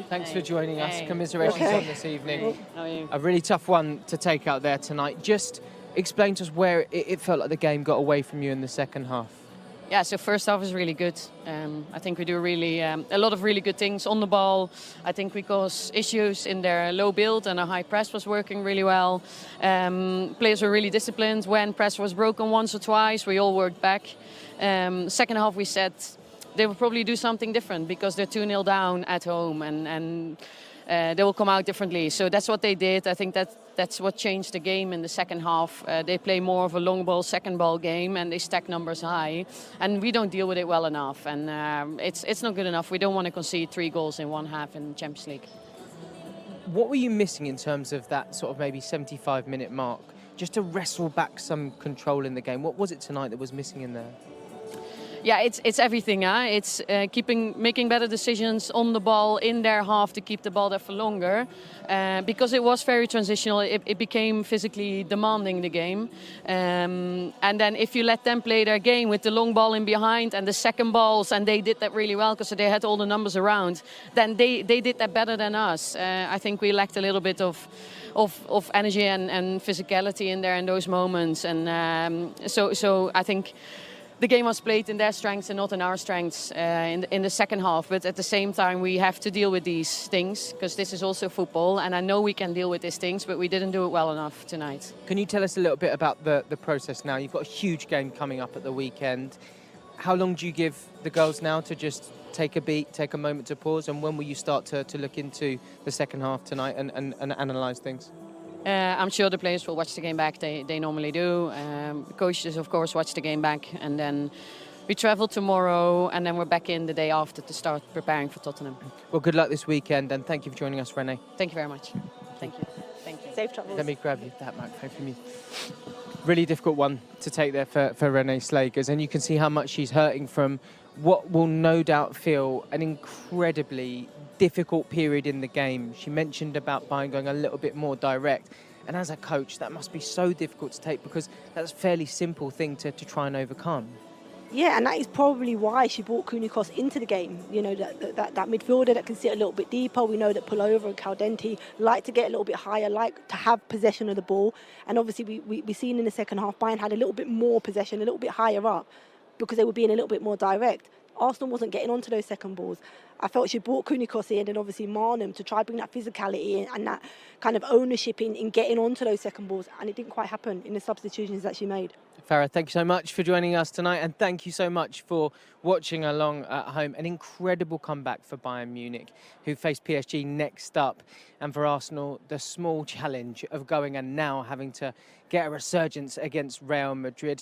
Thanks for joining us. Commiserations on this evening. A really tough one to take out there tonight. Just explain to us where it felt like the game got away from you in the second half. Yeah, so first half is really good. I think we do really a lot of really good things on the ball. I think we caused issues in their low build, and our high press was working really well. Players were really disciplined. When press was broken once or twice, we all worked back. Second half we said they will probably do something different because they're 2-0 down at home, and they will come out differently. So that's what they did. I think that's what changed the game in the second half. They play more of a long ball, second ball game, and they stack numbers high. And we don't deal with it well enough. And it's not good enough. We don't want to concede 3 goals in one half in the Champions League. What were you missing in terms of that sort of maybe 75-minute mark, just to wrestle back some control in the game? What was it tonight that was missing in there? Yeah, it's everything. It's making better decisions on the ball in their half to keep the ball there for longer. Because it was very transitional, it became physically demanding, the game. And then if you let them play their game with the long ball in behind and the second balls, and they did that really well because they had all the numbers around, then they did that better than us. I think we lacked a little bit of energy and physicality in there in those moments. And so I think the game was played in their strengths and not in our strengths in the second half. But at the same time, we have to deal with these things because this is also football. And I know we can deal with these things, but we didn't do it well enough tonight. Can you tell us a little bit about the process now? You've got a huge game coming up at the weekend. How long do you give the girls now to just take a beat, take a moment to pause? And when will you start to look into the second half tonight and analyse things? I'm sure the players will watch the game back. They normally do. Coaches, of course, watch the game back. And then we travel tomorrow, and then we're back in the day after to start preparing for Tottenham. Well, good luck this weekend, and thank you for joining us, Renée. Thank you very much. Thank you. Thank you. Safe travels. Let me grab you that microphone from you. Really difficult one to take there for Renée Slegers, and you can see how much she's hurting from what will no doubt feel an incredibly difficult period in the game. She mentioned about Bayern going a little bit more direct, and as a coach that must be so difficult to take because that's a fairly simple thing to try and overcome. Yeah, and that is probably why she brought Kunikos into the game. You know, that midfielder that can sit a little bit deeper. We know that Pullover and Caldenti like to get a little bit higher, like to have possession of the ball. And obviously we seen in the second half, Bayern had a little bit more possession, a little bit higher up, because they were being a little bit more direct. Arsenal wasn't getting onto those second balls. I felt she brought Kunikos in and obviously Marnham to try bring that physicality and that kind of ownership in getting onto those second balls, and it didn't quite happen in the substitutions that she made. Farah, thank you so much for joining us tonight, and thank you so much for watching along at home. An incredible comeback for Bayern Munich, who face PSG next up, and for Arsenal, the small challenge of going and now having to get a resurgence against Real Madrid.